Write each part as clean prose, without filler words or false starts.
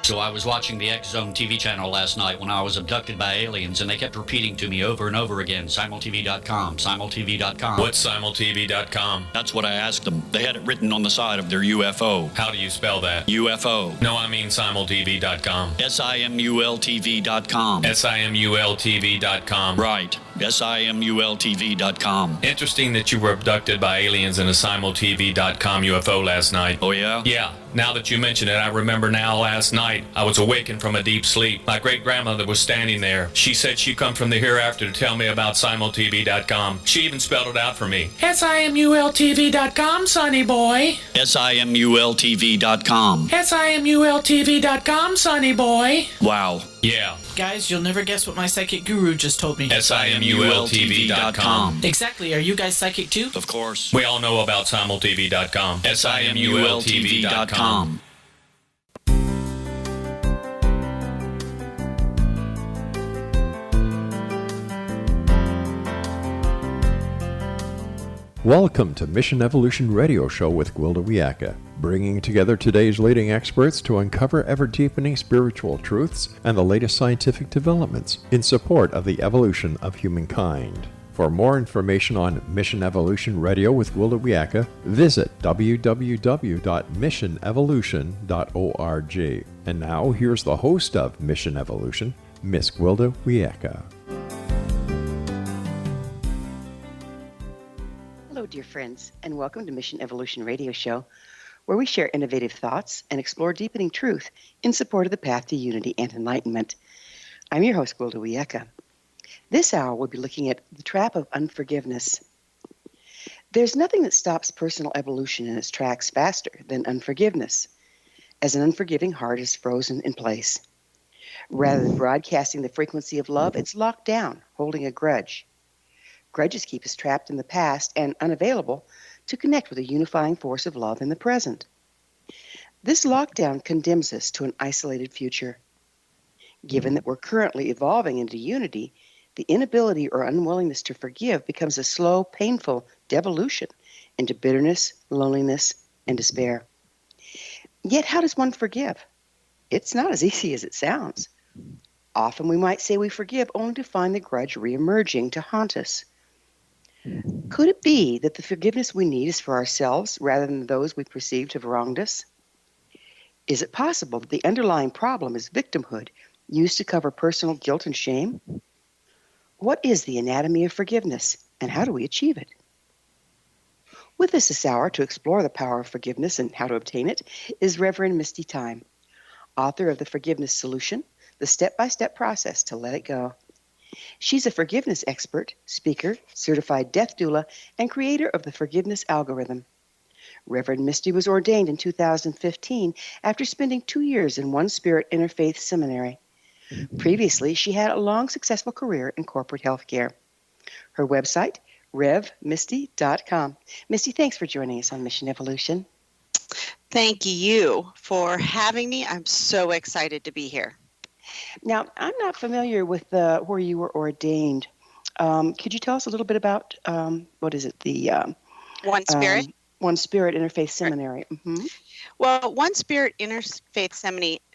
So I was watching the X Zone TV channel last night when I was abducted by aliens, and they kept repeating to me over and over again, simultv.com, simultv.com. What's simultv.com? That's what I asked them. They had it written on the side of their UFO. How do you spell that? UFO. No, I mean simultv.com. simultv.com. simultv.com. Right. simultv.com. Interesting that you were abducted by aliens in a simultv.com UFO last night. Oh, yeah? Yeah. Now that you mention it, I remember now last night I was awakened from a deep sleep. My great-grandmother was standing there. She said she'd come from the hereafter to tell me about simultv.com. She even spelled it out for me. simultv.com, sonny boy. simultv.com. simultv.com, sonny boy. Wow. Yeah. Guys, you'll never guess what my psychic guru just told me. simultv.com. Exactly. Are you guys psychic too? Of course. We all know about simultv.com. simultv.com. Welcome to Mission Evolution Radio Show with Gwilda Wiyaka, bringing together today's leading experts to uncover ever-deepening spiritual truths and the latest scientific developments in support of the evolution of humankind. For more information on Mission Evolution Radio with Gwilda Wiyaka, visit www.missionevolution.org. And now, here's the host of Mission Evolution, Miss Gwilda Wiyaka. Hello, dear friends, and welcome to Mission Evolution Radio Show, where we share innovative thoughts and explore deepening truth in support of the path to unity and enlightenment. I'm your host, Gwilda Wiyaka. This hour, we'll be looking at the trap of unforgiveness. There's nothing that stops personal evolution in its tracks faster than unforgiveness, as an unforgiving heart is frozen in place. Rather than broadcasting the frequency of love, it's locked down, holding a grudge. Grudges keep us trapped in the past and unavailable to connect with a unifying force of love in the present. This lockdown condemns us to an isolated future. Given that we're currently evolving into unity, the inability or unwillingness to forgive becomes a slow, painful devolution into bitterness, loneliness, and despair. Yet, how does one forgive? It's not as easy as it sounds. Often we might say we forgive only to find the grudge reemerging to haunt us. Could it be that the forgiveness we need is for ourselves rather than those we perceive to have wronged us? Is it possible that the underlying problem is victimhood used to cover personal guilt and shame? What is the anatomy of forgiveness, and how do we achieve it? With us this hour to explore the power of forgiveness and how to obtain it is Reverend Misty Tyme, author of The Forgiveness Solution, the step-by-step process to let it go. She's a forgiveness expert, speaker, certified death doula, and creator of the forgiveness algorithm. Reverend Misty was ordained in 2015 after spending 2 years in One Spirit Interfaith Seminary. Previously, she had a long, successful career in corporate healthcare. Her website, revmisty.com. Misty, thanks for joining us on Mission Evolution. Thank you for having me. I'm so excited to be here. Now, I'm not familiar with where you were ordained. Could you tell us a little bit about, what is it, the One Spirit? One Spirit Interfaith Seminary. Mm-hmm. Well, One Spirit Interfaith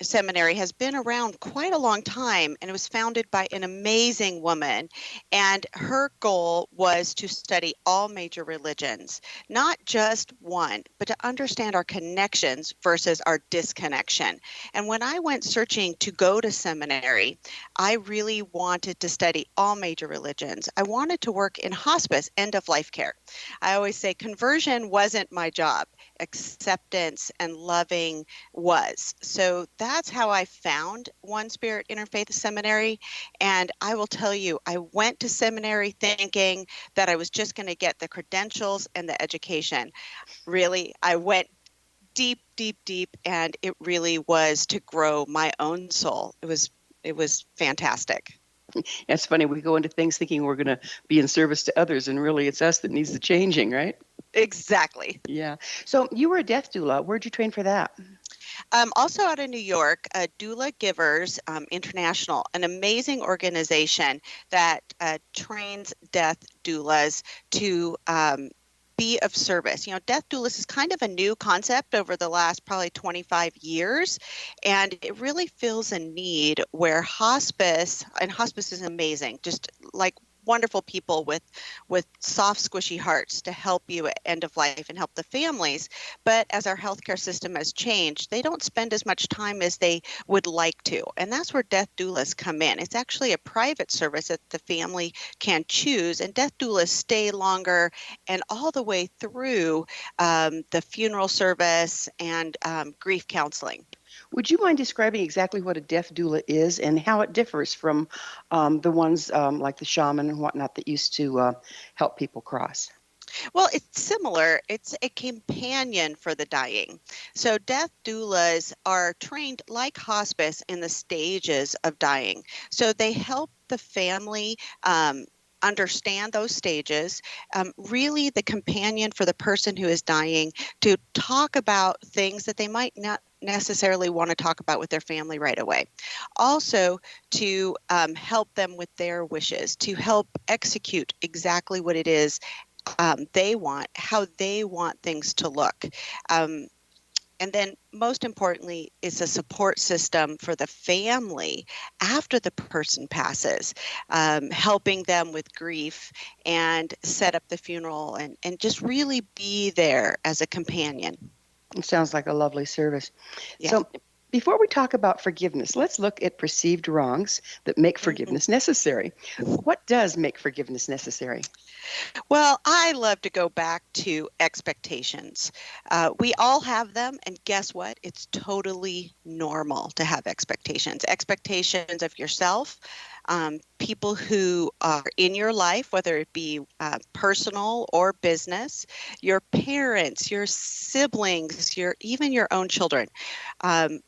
Seminary has been around quite a long time, and it was founded by an amazing woman. And her goal was to study all major religions, not just one, but to understand our connections versus our disconnection. And when I went searching to go to seminary, I really wanted to study all major religions. I wanted to work in hospice, end-of-life care. I always say conversion wasn't my job. Acceptance and loving was. So that's how I found One Spirit Interfaith Seminary. And I will tell you, I went to seminary thinking that I was just going to get the credentials and the education. Really, I went deep, deep, deep, and it really was to grow my own soul. It was fantastic. It's funny, we go into things thinking we're going to be in service to others, and really it's us that needs the changing, right? Exactly. Yeah. So you were a death doula. Where'd you train for that? Also out of New York, Doula Givers International, an amazing organization that trains death doulas to be of service. Death doulas is kind of a new concept over the last probably 25 years, and it really fills a need where hospice is amazing, just like wonderful people with soft, squishy hearts to help you at end of life and help the families. But as our healthcare system has changed, they don't spend as much time as they would like to. And that's where death doulas come in. It's actually a private service that the family can choose, and death doulas stay longer and all the way through the funeral service and grief counseling. Would you mind describing exactly what a death doula is and how it differs from the ones like the shaman and whatnot that used to help people cross? Well, it's similar. It's a companion for the dying. So death doulas are trained like hospice in the stages of dying. So they help the family understand those stages, really the companion for the person who is dying to talk about things that they might not necessarily want to talk about with their family right away. Also to help them with their wishes, to help execute exactly what it is they want, how they want things to look. And then most importantly, it's a support system for the family after the person passes, helping them with grief and set up the funeral and just really be there as a companion. It sounds like a lovely service. Yeah. So before we talk about forgiveness, let's look at perceived wrongs that make forgiveness necessary. What does make forgiveness necessary? Well, I love to go back to expectations. We all have them, and guess what? It's totally normal to have expectations. Expectations of yourself, people who are in your life, whether it be personal or business, your parents, your siblings, even your own children.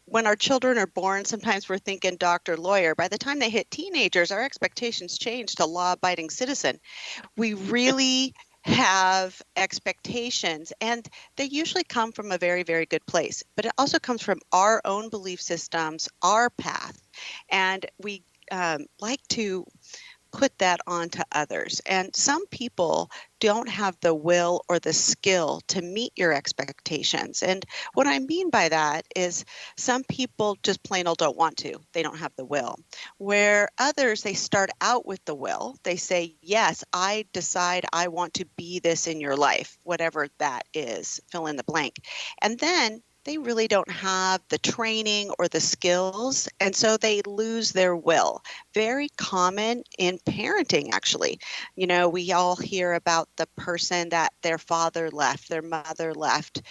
When our children are born, sometimes we're thinking doctor, lawyer. By the time they hit teenagers, our expectations change to law-abiding citizen. We really have expectations, and they usually come from a very, very good place. But it also comes from our own belief systems, our path, and we like to put that onto others. And some people don't have the will or the skill to meet your expectations. And what I mean by that is some people just plain old don't want to. They don't have the will. Where others, they start out with the will. They say, yes, I decide I want to be this in your life, whatever that is, fill in the blank. And then they really don't have the training or the skills, and so they lose their will. Very common in parenting, actually. We all hear about the person that their father left, their mother left.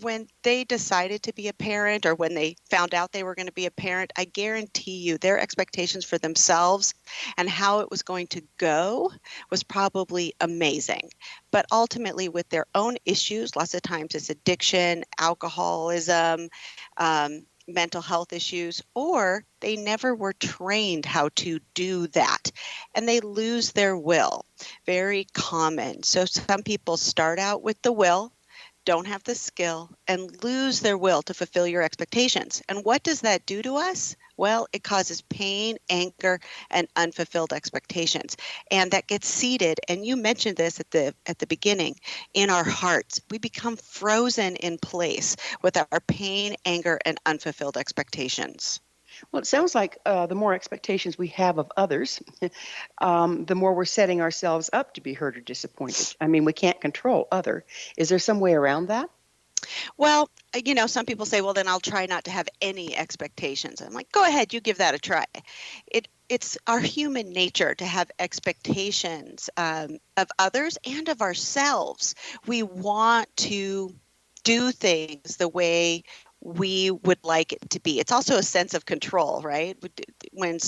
When they decided to be a parent or when they found out they were going to be a parent, I guarantee you their expectations for themselves and how it was going to go was probably amazing. But ultimately with their own issues, lots of times it's addiction, alcoholism, mental health issues, or they never were trained how to do that and they lose their will. Very common. So some people start out with the will, don't have the skill, and lose their will to fulfill your expectations. And what does that do to us? Well, it causes pain, anger, and unfulfilled expectations. And that gets seated, and you mentioned this at the beginning, in our hearts. We become frozen in place with our pain, anger, and unfulfilled expectations. Well, it sounds like the more expectations we have of others, the more we're setting ourselves up to be hurt or disappointed. I mean, we can't control other. Is there some way around that? Well, some people say, well, then I'll try not to have any expectations. I'm like, go ahead, you give that a try. It's our human nature to have expectations of others and of ourselves. We want to do things the way we would like it to be. It's also a sense of control, right? When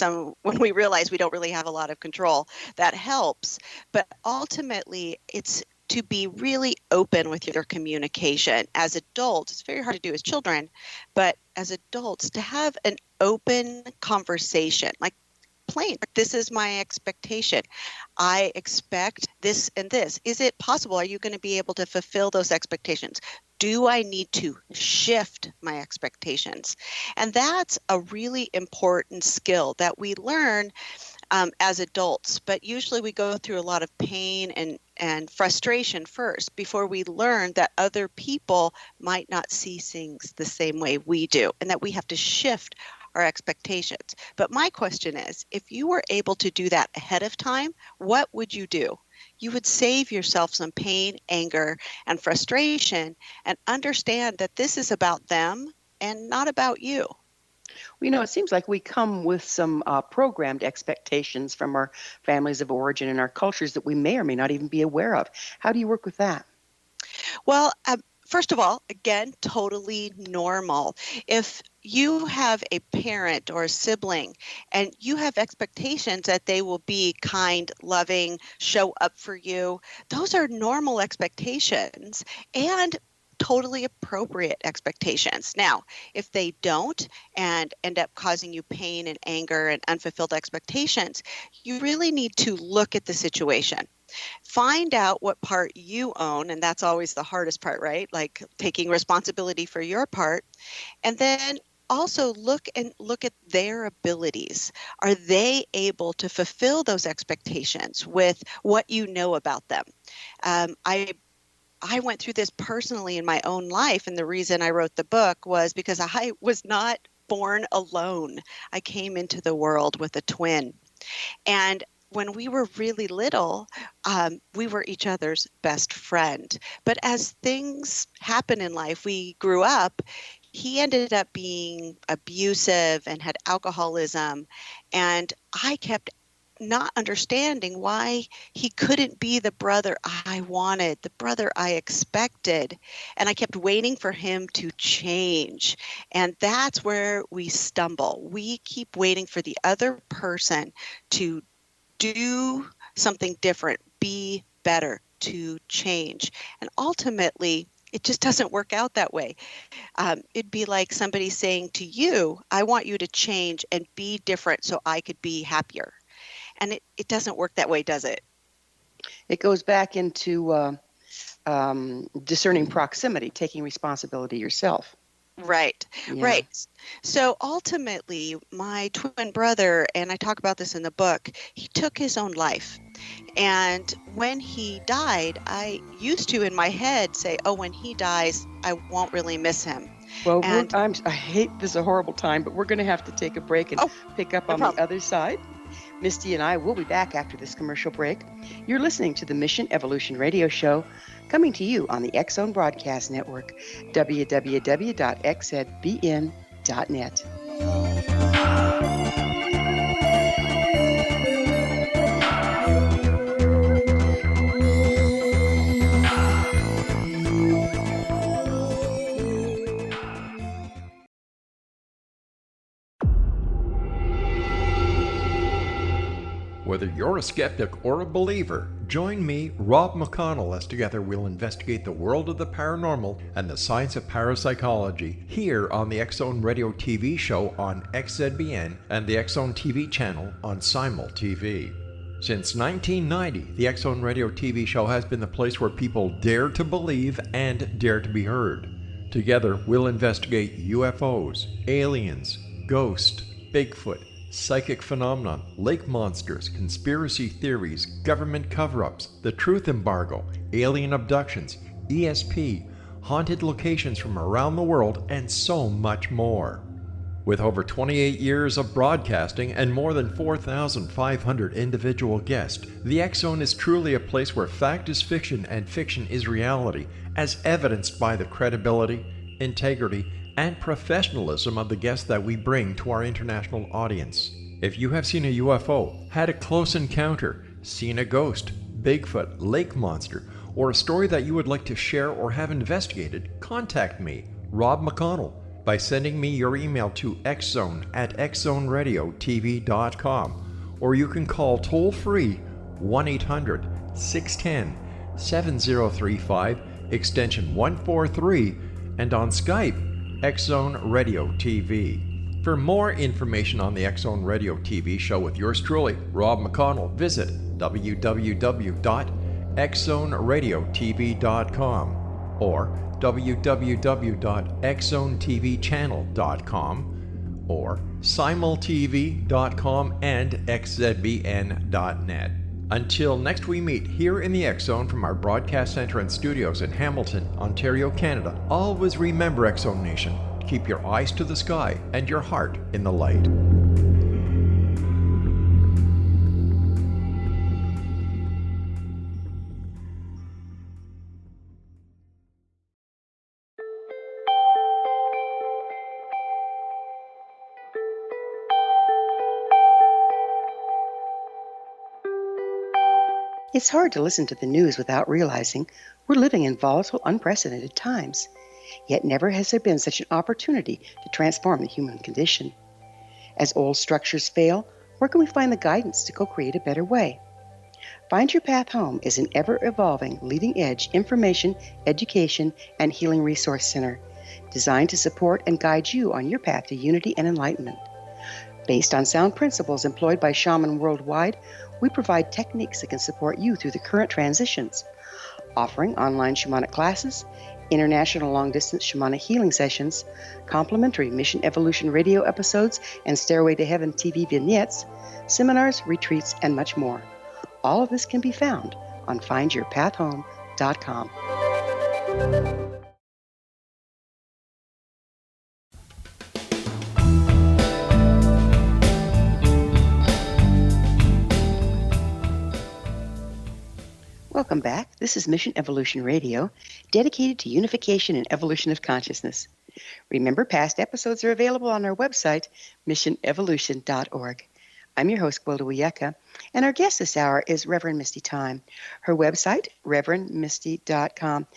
we realize we don't really have a lot of control, that helps. But ultimately, it's to be really open with your communication. As adults, it's very hard to do as children, but as adults, to have an open conversation, like plain, this is my expectation. I expect this and this. Is it possible? Are you going to be able to fulfill those expectations? Do I need to shift my expectations? And that's a really important skill that we learn as adults, but usually we go through a lot of pain and frustration first before we learn that other people might not see things the same way we do, and that we have to shift our expectations. But my question is, if you were able to do that ahead of time, what would you do? You would save yourself some pain, anger, and frustration, and understand that this is about them and not about you. Well, it seems like we come with some programmed expectations from our families of origin and our cultures that we may or may not even be aware of. How do you work with that? Well, first of all, again, totally normal. If you have a parent or a sibling and you have expectations that they will be kind, loving, show up for you, those are normal expectations and totally appropriate expectations. Now, if they don't and end up causing you pain and anger and unfulfilled expectations, you really need to look at the situation. Find out what part you own, and that's always the hardest part, right? Like taking responsibility for your part. And then also look at their abilities. Are they able to fulfill those expectations with what you know about them? I went through this personally in my own life, and the reason I wrote the book was because I was not born alone. I came into the world with a twin. And when we were really little, we were each other's best friend. But as things happen in life, we grew up, he ended up being abusive and had alcoholism. And I kept not understanding why he couldn't be the brother I wanted, the brother I expected. And I kept waiting for him to change. And that's where we stumble. We keep waiting for the other person to do something different, be better, to change. And ultimately, it just doesn't work out that way. It'd be like somebody saying to you, I want you to change and be different so I could be happier. And it doesn't work that way, does it? It goes back into discerning proximity, taking responsibility yourself. Right, right. So ultimately, my twin brother, and I talk about this in the book, he took his own life. And when he died, I used to, in my head, say, oh, when he dies, I won't really miss him. Well, I hate this is a horrible time, but we're going to have to take a break and pick up on the other side. Misty and I will be back after this commercial break. You're listening to the Mission Evolution Radio Show, coming to you on the X-Zone Broadcast Network, www.xzbn.net. Whether you're a skeptic or a believer, join me, Rob McConnell, as together we'll investigate the world of the paranormal and the science of parapsychology here on the X-Zone Radio TV show on XZBN and the X-Zone TV channel on Simul TV. Since 1990, the X-Zone Radio TV show has been the place where people dare to believe and dare to be heard. Together, we'll investigate UFOs, aliens, ghosts, Bigfoot, psychic phenomenon, lake monsters, conspiracy theories, government cover-ups, the truth embargo, alien abductions, ESP, haunted locations from around the world, and so much more. With over 28 years of broadcasting and more than 4,500 individual guests, the X-Zone is truly a place where fact is fiction and fiction is reality, as evidenced by the credibility, integrity, and professionalism of the guests that we bring to our international audience. If you have seen a UFO, had a close encounter, seen a ghost, Bigfoot, lake monster, or a story that you would like to share or have investigated, contact me, Rob McConnell, by sending me your email to xzone@xzoneradiotv.com, or you can call toll-free 1-800-610-7035, extension 143, and on Skype, X-Zone Radio TV. For more information on the X-Zone Radio TV show with yours truly, Rob McConnell, visit www.xzoneradiotv.com or www.xzonetvchannel.com or simultv.com and xzbn.net. Until next we meet here in the X Zone from our broadcast center and studios in Hamilton, Ontario, Canada, always remember, X Zone Nation, keep your eyes to the sky and your heart in the light. It's hard to listen to the news without realizing we're living in volatile, unprecedented times. Yet never has there been such an opportunity to transform the human condition. As old structures fail, where can we find the guidance to co-create a better way? Find Your Path Home is an ever-evolving, leading-edge information, education, and healing resource center designed to support and guide you on your path to unity and enlightenment. Based on sound principles employed by shaman worldwide, we provide techniques that can support you through the current transitions, offering online shamanic classes, international long-distance shamanic healing sessions, complimentary Mission Evolution radio episodes and Stairway to Heaven TV vignettes, seminars, retreats, and much more. All of this can be found on findyourpathhome.com. Welcome back. This is Mission Evolution Radio, dedicated to unification and evolution of consciousness. Remember, past episodes are available on our website, missionevolution.org. I'm your host, Gwilda Wiyaka, and our guest this hour is Reverend Misty Tyme. Her website, reverendmisty.com.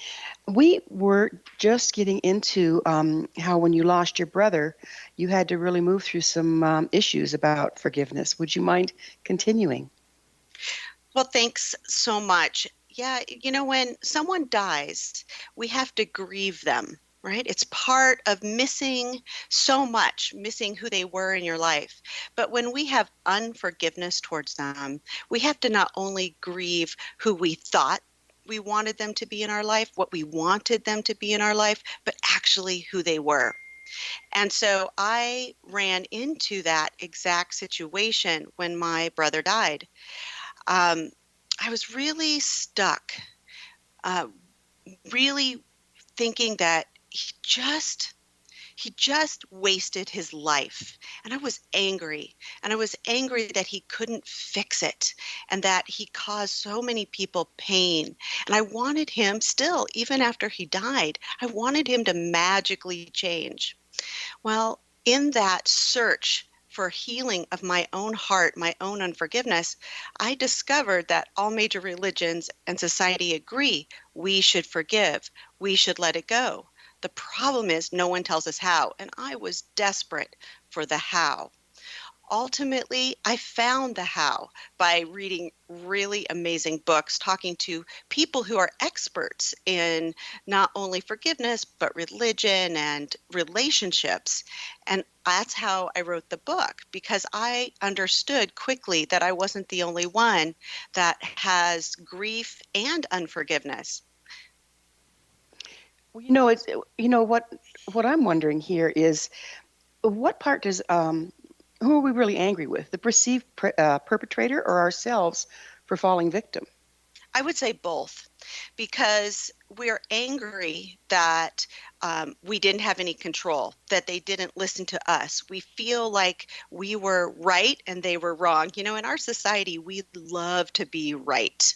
We were just getting into how when you lost your brother, you had to really move through some issues about forgiveness. Would you mind continuing? Well, thanks so much. Yeah, when someone dies, we have to grieve them, right? It's part of missing so much, missing who they were in your life. But when we have unforgiveness towards them, we have to not only grieve who we thought we wanted them to be in our life, what we wanted them to be in our life, but actually who they were. And so I ran into that exact situation when my brother died. I was really stuck, really thinking that he just wasted his life. And I was angry. And I was angry that he couldn't fix it and that he caused so many people pain. And I wanted him still, even after he died, I wanted him to magically change. Well, in that search for healing of my own heart, my own unforgiveness, I discovered that all major religions and society agree we should forgive, we should let it go. The problem is no one tells us how, and I was desperate for the how. Ultimately, I found the how by reading really amazing books, talking to people who are experts in not only forgiveness, but religion and relationships. And that's how I wrote the book, because I understood quickly that I wasn't the only one that has grief and unforgiveness. Well, what I'm wondering here is, what part does who are we really angry with? The perceived perpetrator or ourselves for falling victim? I would say both, because we're angry that we didn't have any control, that they didn't listen to us. We feel like we were right and they were wrong. In our society, we love to be right.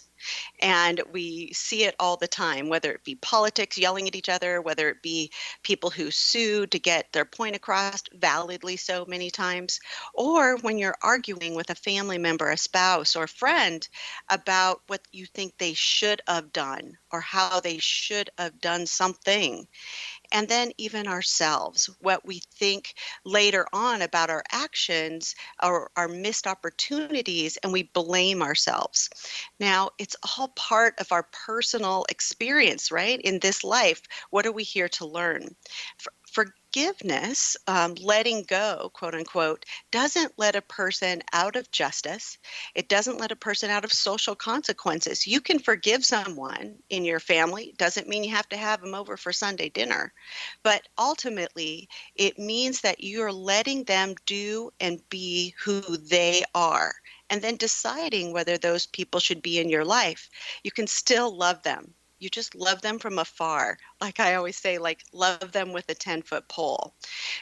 And we see it all the time, whether it be politics yelling at each other, whether it be people who sue to get their point across, validly so many times, or when you're arguing with a family member, a spouse, or friend about what you think they should have done or how they should have done something. And then even ourselves, what we think later on about our actions or our missed opportunities, and we blame ourselves. Now, it's all part of our personal experience, right? In this life, what are we here to learn? forgiveness, letting go, quote unquote, doesn't let a person out of justice. It doesn't let a person out of social consequences. You can forgive someone in your family. Doesn't mean you have to have them over for Sunday dinner. But ultimately, it means that you're letting them do and be who they are, and then deciding whether those people should be in your life. You can still love them. You just love them from afar. Like I always say, like love them with a 10-foot pole.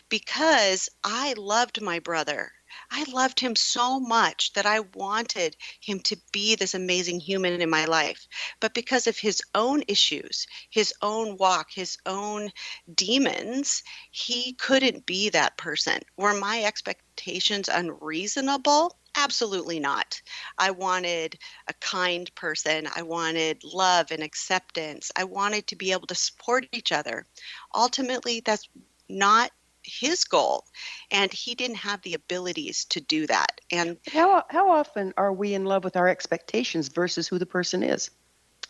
Because I loved my brother. I loved him so much that I wanted him to be this amazing human in my life. But because of his own issues, his own walk, his own demons, he couldn't be that person. Were my expectations unreasonable? Absolutely not. I wanted a kind person. I wanted love and acceptance. I wanted to be able to support each other. Ultimately, that's not his goal, and he didn't have the abilities to do that. And How often are we in love with our expectations versus who the person is?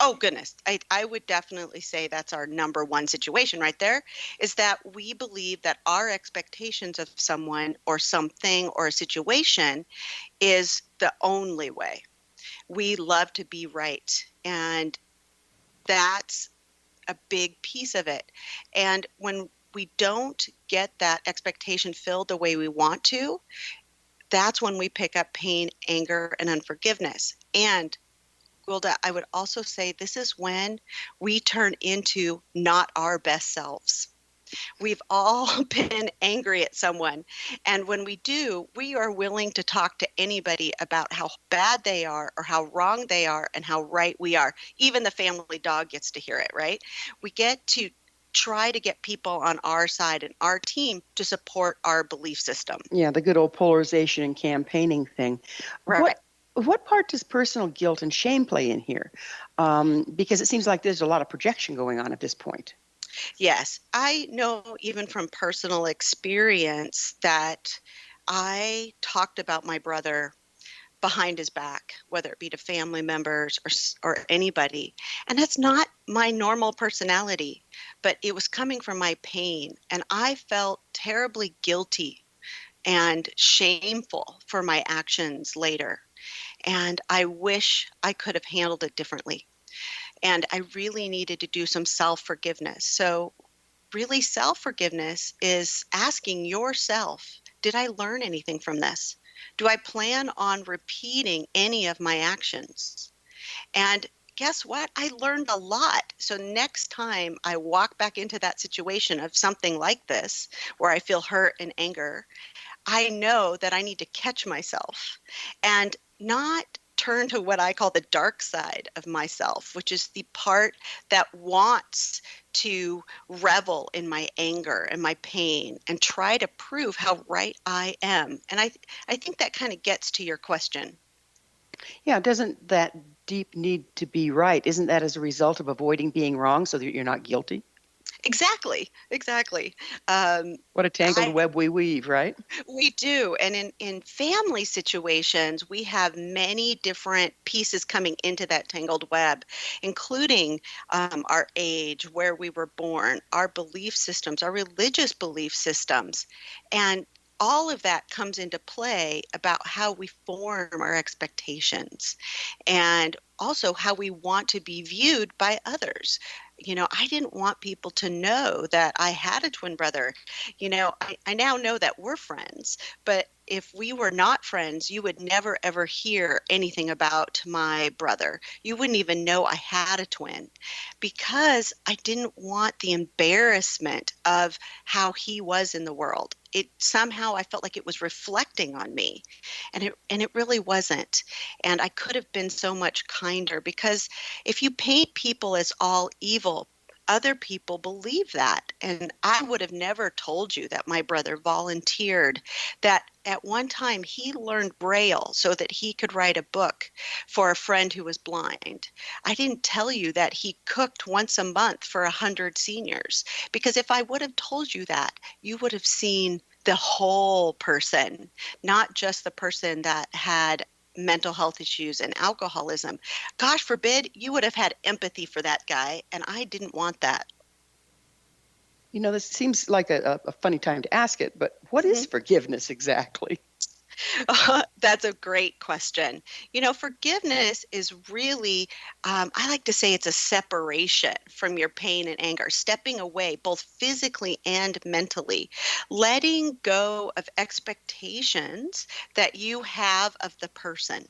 oh goodness, I would definitely say that's our number one situation right there, is that we believe that our expectations of someone or something or a situation is the only way. We love to be right, and that's a big piece of it. And when we don't get that expectation filled the way we want to, that's when we pick up pain, anger, and unforgiveness. And Gwilda, I would also say this is when we turn into not our best selves. We've all been angry at someone. And when we do, we are willing to talk to anybody about how bad they are or how wrong they are and how right we are. Even the family dog gets to hear it, right? We get to try to get people on our side and our team to support our belief system. Yeah, the good old polarization and campaigning thing. Right. What part does personal guilt and shame play in here? Because it seems like there's a lot of projection going on at this point. Yes, I know even from personal experience that I talked about my brother behind his back, whether it be to family members or anybody. And that's not my normal personality, but it was coming from my pain. And I felt terribly guilty and shameful for my actions later. And I wish I could have handled it differently. And I really needed to do some self-forgiveness. So really, self-forgiveness is asking yourself, did I learn anything from this? Do I plan on repeating any of my actions? And guess what? I learned a lot. So next time I walk back into that situation of something like this, where I feel hurt and anger, I know that I need to catch myself and not turn to what I call the dark side of myself, which is the part that wants to revel in my anger and my pain and try to prove how right I am. And I think that kind of gets to your question. Yeah, doesn't that deep need to be right, isn't that as a result of avoiding being wrong so that you're not guilty? Exactly. What a tangled web we weave, right? We do. And in family situations, we have many different pieces coming into that tangled web, including our age, where we were born, our belief systems, our religious belief systems. And all of that comes into play about how we form our expectations and also how we want to be viewed by others. I didn't want people to know that I had a twin brother. I now know that we're friends, but if we were not friends, you would never ever hear anything about my brother. You wouldn't even know I had a twin because I didn't want the embarrassment of how he was in the world. It somehow I felt like it was reflecting on me, and it really wasn't. And I could have been so much kinder, because if you paint people as all evil, other people believe that. And I would have never told you that my brother volunteered, that at one time he learned Braille so that he could write a book for a friend who was blind. I didn't tell you that he cooked once a month for 100 seniors, because if I would have told you that, you would have seen the whole person, not just the person that had mental health issues and alcoholism. Gosh forbid you would have had empathy for that guy, and I didn't want that. This seems like a funny time to ask it, but what is forgiveness exactly? That's a great question. Forgiveness is really, I like to say it's a separation from your pain and anger, stepping away both physically and mentally, letting go of expectations that you have of the person,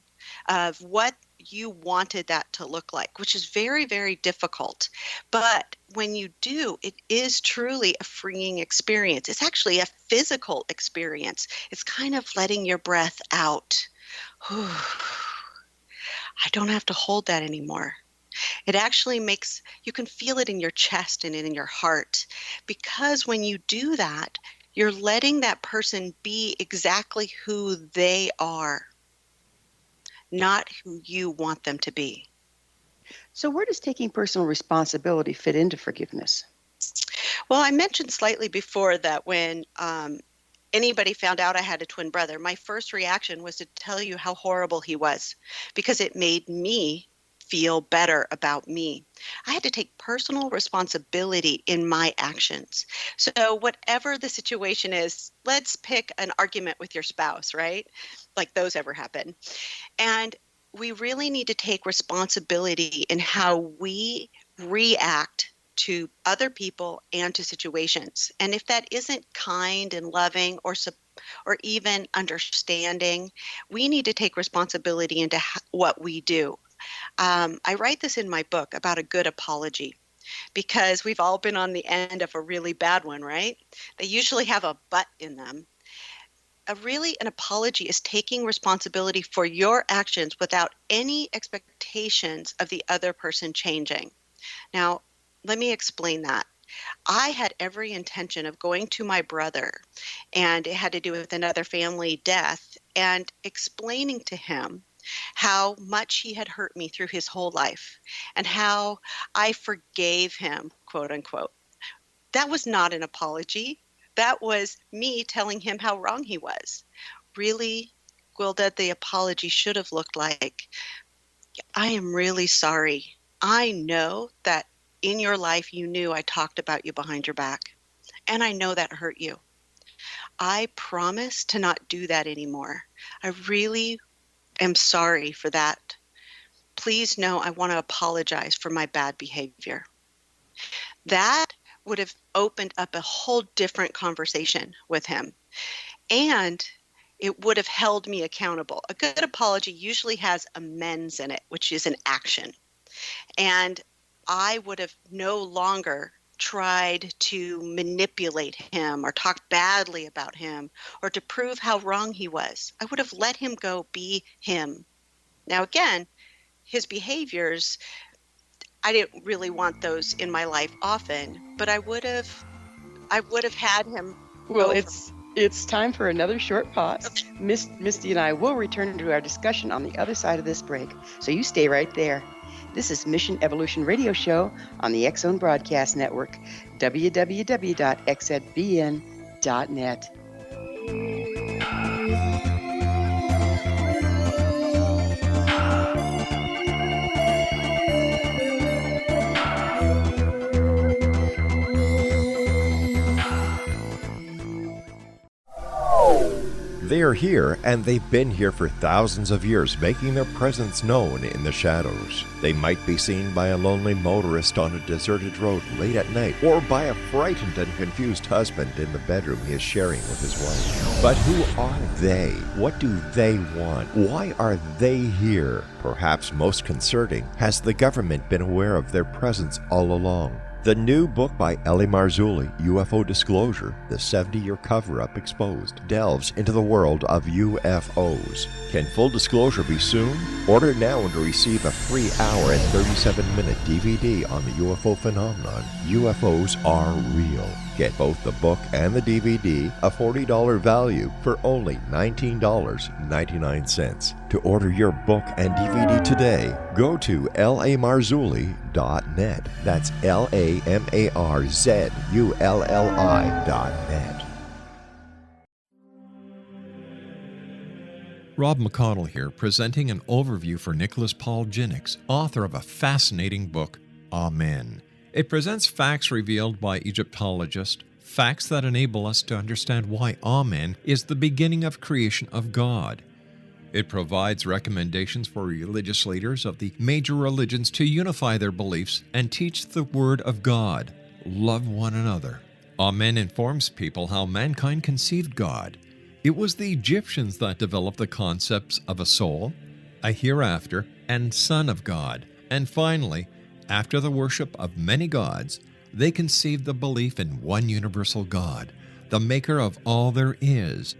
of what you wanted that to look like, which is very, very difficult. But when you do, it is truly a freeing experience. It's actually a physical experience. It's kind of letting your breath out. I don't have to hold that anymore. It actually you can feel it in your chest and in your heart, because when you do that, you're letting that person be exactly who they are, not who you want them to be. So where does taking personal responsibility fit into forgiveness? Well, I mentioned slightly before that when anybody found out I had a twin brother, my first reaction was to tell you how horrible he was, because it made me feel better about me. I had to take personal responsibility in my actions. So whatever the situation is, let's pick an argument with your spouse, right? Like those ever happen. And we really need to take responsibility in how we react to other people and to situations. And if that isn't kind and loving or even understanding, we need to take responsibility into what we do. I write this in my book about a good apology, because we've all been on the end of a really bad one, right? They usually have a but in them. An apology is taking responsibility for your actions without any expectations of the other person changing. Now, let me explain that. I had every intention of going to my brother, and it had to do with another family death, and explaining to him how much he had hurt me through his whole life and how I forgave him, quote unquote. That was not an apology. That was me telling him how wrong he was. Really, Gwilda, the apology should have looked like, I am really sorry. I know that in your life you knew I talked about you behind your back, and I know that hurt you. I promise to not do that anymore. I really am sorry for that. Please know I want to apologize for my bad behavior. That would have opened up a whole different conversation with him, and it would have held me accountable. A good apology usually has amends in it, which is an action. And I would have no longer tried to manipulate him or talk badly about him or to prove how wrong he was. I would have let him go be him. Now, again, his behaviors, I didn't really want those in my life often, but I would have had him. Well, it's time for another short pause. Misty and I will return to our discussion on the other side of this break, so you stay right there. This is Mission Evolution Radio Show on the X Zone Broadcast Network, www.xzbn.net. They are here, and they've been here for thousands of years, making their presence known in the shadows. They might be seen by a lonely motorist on a deserted road late at night, or by a frightened and confused husband in the bedroom he is sharing with his wife. But who are they? What do they want? Why are they here? Perhaps most concerning, has the government been aware of their presence all along? The new book by Ellie Marzulli, UFO Disclosure, the 70-year cover-up exposed, delves into the world of UFOs. Can full disclosure be soon? Order now and receive a free hour and 37-minute DVD on the UFO phenomenon. UFOs are real. Get both the book and the DVD, a $40 value, for only $19.99. To order your book and DVD today, go to lamarzulli.net. That's LAMARZULLI.net. Rob McConnell here, presenting an overview for Nicholas Paul Jennings, author of a fascinating book, Amen. It presents facts revealed by Egyptologists, facts that enable us to understand why Amen is the beginning of creation of God. It provides recommendations for religious leaders of the major religions to unify their beliefs and teach the Word of God. Love one another. Amen informs people how mankind conceived God. It was the Egyptians that developed the concepts of a soul, a hereafter, and Son of God. And finally, after the worship of many gods, they conceived the belief in one universal God, the maker of all there is.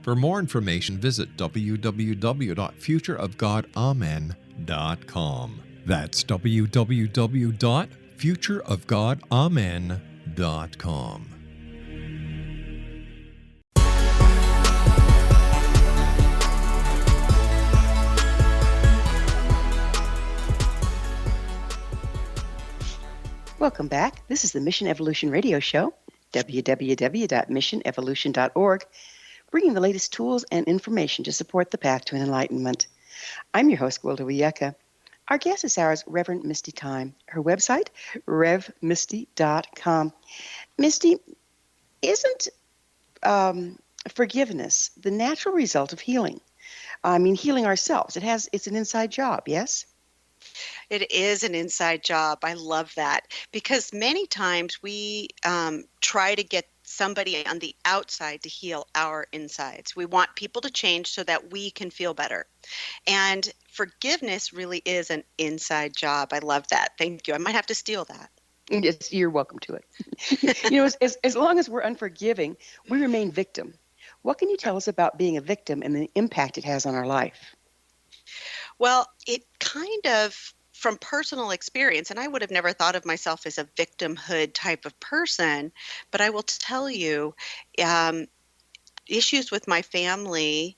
For more information, visit www.futureofgodamen.com. That's www.futureofgodamen.com. Welcome back. This is the Mission Evolution Radio Show, www.missionevolution.org, bringing the latest tools and information to support the path to enlightenment. I'm your host, Gwilda Wiyaka. Our guest this hour is Reverend Misty Tyme. Her website, revmisty.com. Misty, isn't forgiveness the natural result of healing? I mean, healing ourselves. It's an inside job, yes? It is an inside job. I love that because many times we try to get somebody on the outside to heal our insides. We want people to change so that we can feel better. And forgiveness really is an inside job. I love that. Thank you. I might have to steal that. Yes, you're welcome to it. As long as we're unforgiving, we remain victim. What can you tell us about being a victim and the impact it has on our life? Well, it kind of, from personal experience, and I would have never thought of myself as a victimhood type of person, but I will tell you, issues with my family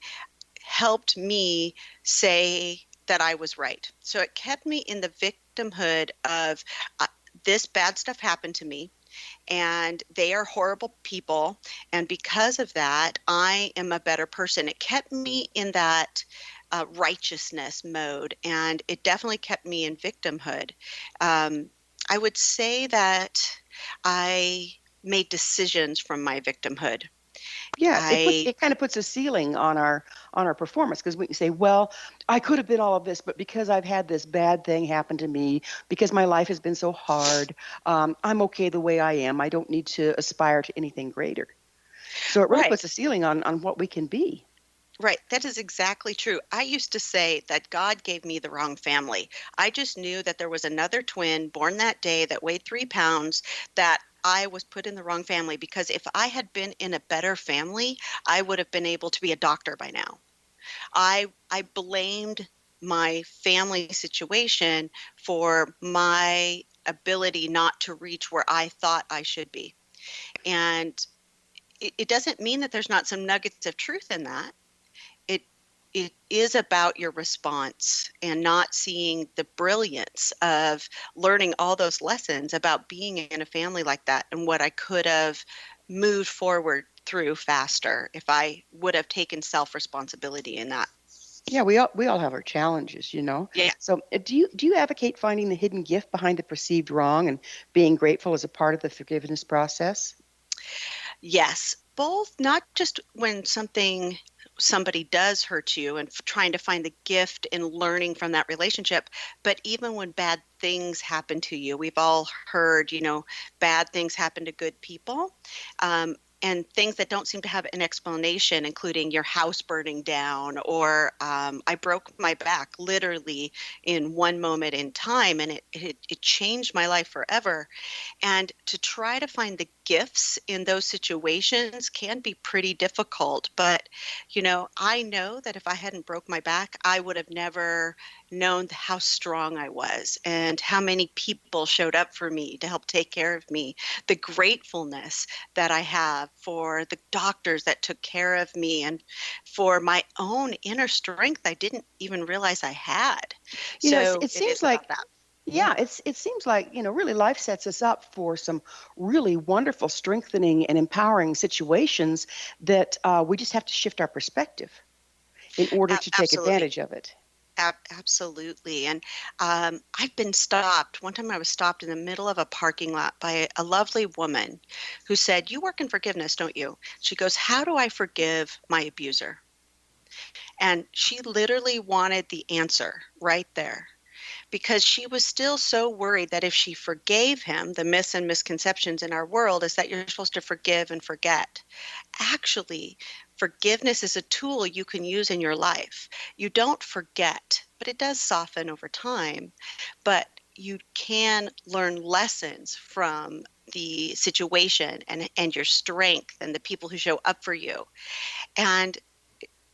helped me say that I was right. So it kept me in the victimhood of this bad stuff happened to me, and they are horrible people, and because of that, I am a better person. It kept me in that righteousness mode, and it definitely kept me in victimhood. I would say that I made decisions from my victimhood. Yeah, it kind of puts a ceiling on our performance, because we can say, well, I could have been all of this, but because I've had this bad thing happen to me, because my life has been so hard, I'm okay the way I am. I don't need to aspire to anything greater. So it really puts a ceiling on what we can be. Right. That is exactly true. I used to say that God gave me the wrong family. I just knew that there was another twin born that day that weighed 3 pounds, that I was put in the wrong family, because if I had been in a better family, I would have been able to be a doctor by now. I blamed my family situation for my ability not to reach where I thought I should be. And it doesn't mean that there's not some nuggets of truth in that. It is about your response and not seeing the brilliance of learning all those lessons about being in a family like that, and what I could have moved forward through faster if I would have taken self-responsibility in that. Yeah, we all have our challenges, Yeah. So do you advocate finding the hidden gift behind the perceived wrong and being grateful as a part of the forgiveness process? Yes, both, not just when somebody does hurt you and trying to find the gift in learning from that relationship, but even when bad things happen to you. We've all heard, bad things happen to good people. And things that don't seem to have an explanation, including your house burning down, or I broke my back literally in one moment in time, and it changed my life forever. And to try to find the gifts in those situations can be pretty difficult. But, I know that if I hadn't broke my back, I would have never known how strong I was and how many people showed up for me to help take care of me. The gratefulness that I have for the doctors that took care of me, and for my own inner strength I didn't even realize I had. It seems like that. Yeah, it seems like, really life sets us up for some really wonderful, strengthening and empowering situations that we just have to shift our perspective in order to take Absolutely. advantage of it. Absolutely. And I've been stopped. One time I was stopped in the middle of a parking lot by a lovely woman who said, "You work in forgiveness, don't you?" She goes, "How do I forgive my abuser?" And she literally wanted the answer right there, because she was still so worried that if she forgave him, the myths and misconceptions in our world is that you're supposed to forgive and forget. Actually, forgiveness is a tool you can use in your life. You don't forget, but it does soften over time. But you can learn lessons from the situation and your strength and the people who show up for you. And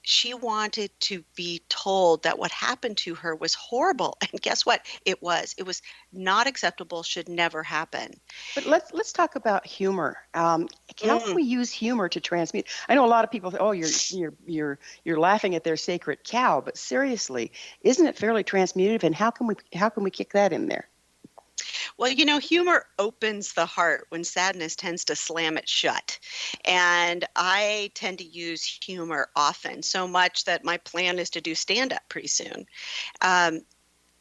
she wanted to be told that what happened to her was horrible. And guess what? It was. It was not acceptable, should never happen. But let's talk about humor. How can Mm. we use humor to transmute? I know a lot of people say, "Oh, you're laughing at their sacred cow," but seriously, isn't it fairly transmutative? And how can we kick that in there? Well, humor opens the heart when sadness tends to slam it shut. And I tend to use humor often, so much that my plan is to do stand up pretty soon. Um,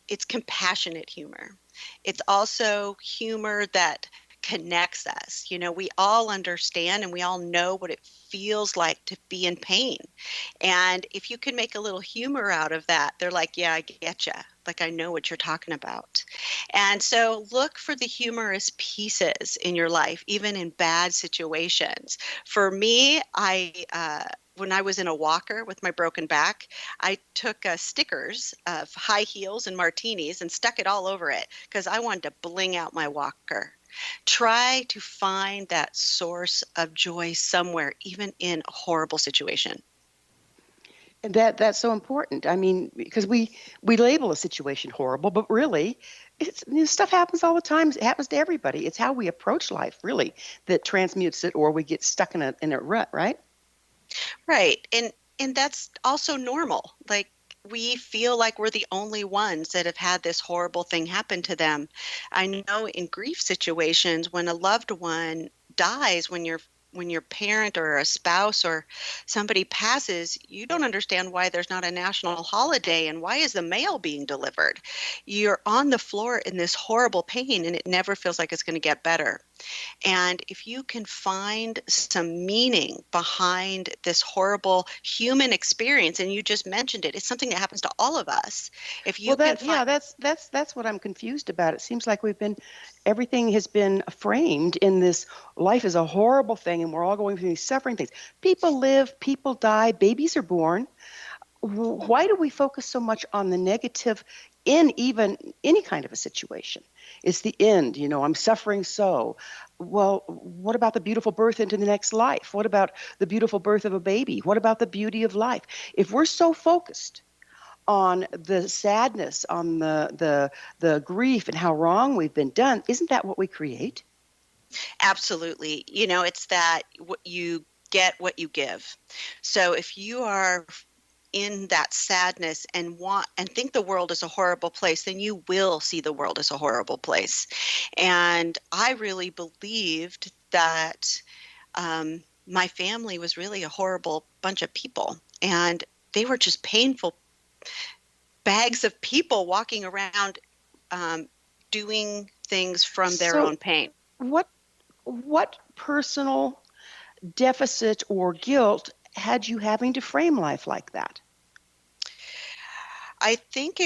it's compassionate humor. It's also humor that connects us. We all understand and we all know what it feels like to be in pain. And if you can make a little humor out of that, they're like, "Yeah, I get you. Like, I know what you're talking about." And so look for the humorous pieces in your life, even in bad situations. For me, when I was in a walker with my broken back, I took stickers of high heels and martinis and stuck it all over it because I wanted to bling out my walker. Try to find that source of joy somewhere, even in a horrible situation. And that's so important. I mean, because we label a situation horrible, but really, stuff happens all the time. It happens to everybody. It's how we approach life, really, that transmutes it, or we get stuck in a rut, right? Right. And that's also normal. Like, we feel like we're the only ones that have had this horrible thing happen to them. I know in grief situations, when a loved one dies, when your parent or a spouse or somebody passes, you don't understand why there's not a national holiday and why is the mail being delivered. You're on the floor in this horrible pain and it never feels like it's going to get better. And if you can find some meaning behind this horrible human experience, and you just mentioned it, it's something that happens to all of us. If you Well, can find, that's what I'm confused about. It seems like everything has been framed in this life is a horrible thing, and we're all going through these suffering things. People live, people die, babies are born. Why do we focus so much on the negative in even any kind of a situation? It's the end, I'm suffering so. Well, what about the beautiful birth into the next life? What about the beautiful birth of a baby? What about the beauty of life? If we're so focused on the sadness, on the grief and how wrong we've been done, isn't that what we create? absolutely, it's that what you get, what you give. So if you are in that sadness and think the world is a horrible place, then you will see the world as a horrible place. And I really believed that my family was really a horrible bunch of people, and they were just painful bags of people walking around doing things from their So own pain. what personal deficit or guilt had you having to frame life like that? I think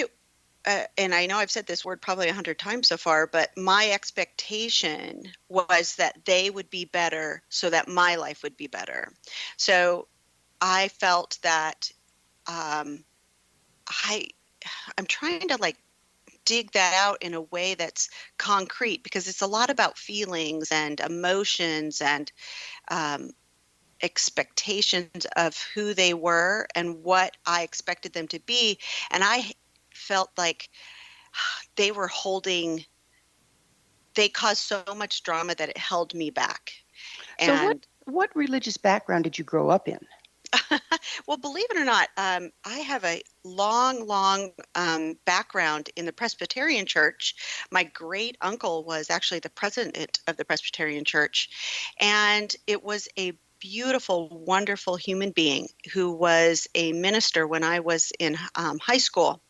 and I know I've said this word probably 100 times so far, but my expectation was that they would be better so that my life would be better. So I felt that um, I'm trying to dig that out in a way that's concrete, because it's a lot about feelings and emotions and um, expectations of who they were and what I expected them to be. And I felt like they were they caused so much drama that it held me back. So what And what religious background did you grow up in? well, believe it or not, I have a long background in the Presbyterian Church. My great uncle was actually the president of the Presbyterian Church, and it was a beautiful, wonderful human being who was a minister when I was in high school.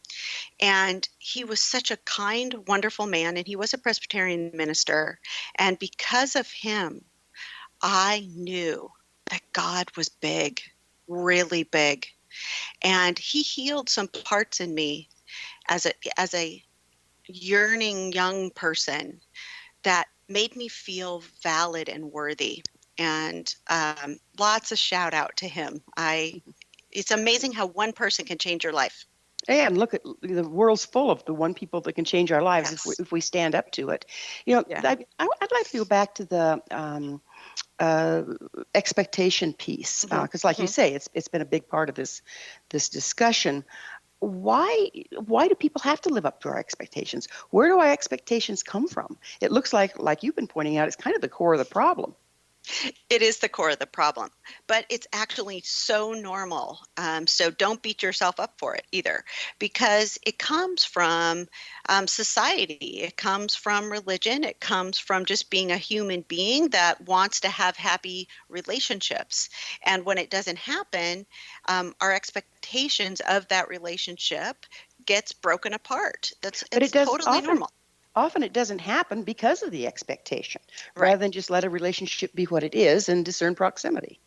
And he was such a kind, wonderful man, and he was a Presbyterian minister. And because of him, I knew that God was big, really big. And he healed some parts in me as a yearning young person that made me feel valid and worthy. And lots of shout out to him. It's amazing how one person can change your life. And look, at the world's full of the one people that can change our lives Yes. if we stand up to it. You know, Yeah. I'd like to go back to the expectation piece, because, like you say, it's been a big part of this discussion. Why do people have to live up to our expectations? Where do our expectations come from? It looks like you've been pointing out, it's kind of the core of the problem. It is the core of the problem, but it's actually so normal. So don't beat yourself up for it either, because it comes from society. It comes from religion. It comes from just being a human being that wants to have happy relationships. And when it doesn't happen, our expectations of that relationship gets broken apart. It's totally normal. Often it doesn't happen because of the expectation, Right. rather than just let a relationship be what it is and discern proximity.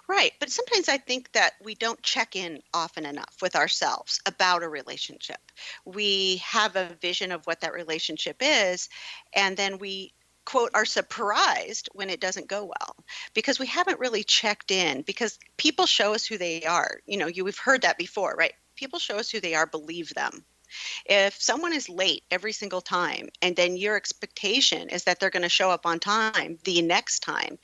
Right. But sometimes I think that we don't check in often enough with ourselves about a relationship. We have a vision of what that relationship is, and then we, quote, are surprised when it doesn't go well because we haven't really checked in, because people show us who they are. You know, we've heard that before, right? People show us who they are, believe them. If someone is late every single time, and then your expectation is that they're going to show up on time the next time,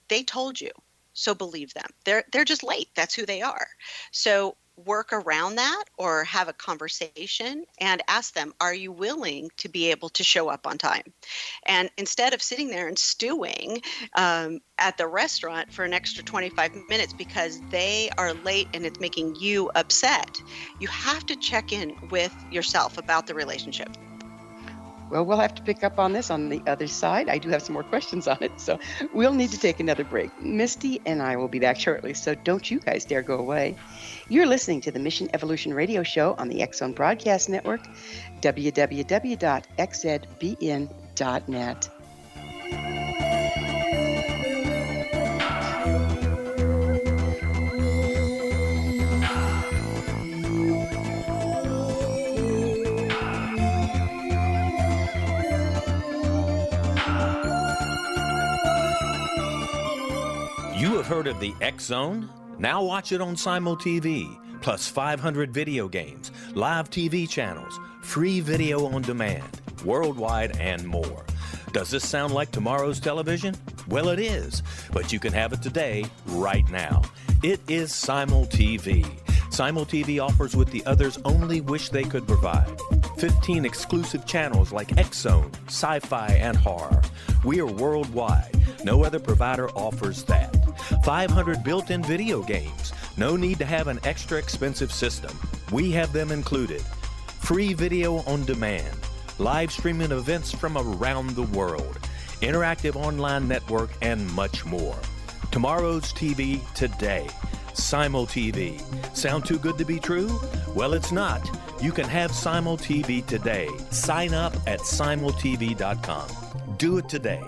they told you, so believe them. They're just late. That's who they are. So work around that, or have a conversation and ask them, are you willing to be able to show up on time? And instead of sitting there and stewing at the restaurant for an extra 25 minutes because they are late and it's making you upset, you have to check in with yourself about the relationship. Well, we'll have to pick up on this on the other side. I do have some more questions on it, so we'll need to take another break. Misty and I will be back shortly, so don't you guys dare go away. You're listening to the Mission Evolution Radio Show on the X Zone Broadcast Network, www.xzbn.net. You have heard of the X Zone? Now watch it on Simul TV, plus 500 video games, live TV channels, free video on demand, worldwide, and more. Does this sound like tomorrow's television? Well, it is, but you can have it today, right now. It is Simul TV. Simul TV offers what the others only wish they could provide. 15 exclusive channels like X Zone, sci-fi, and horror. We are worldwide. No other provider offers that. 500 built-in video games. No need to have an extra expensive system. We have them included. Free video on demand. Live streaming events from around the world. Interactive online network, and much more. Tomorrow's TV today. Simul TV. Sound too good to be true? Well, it's not. You can have Simul TV today. Sign up at simultv.com. Do it today.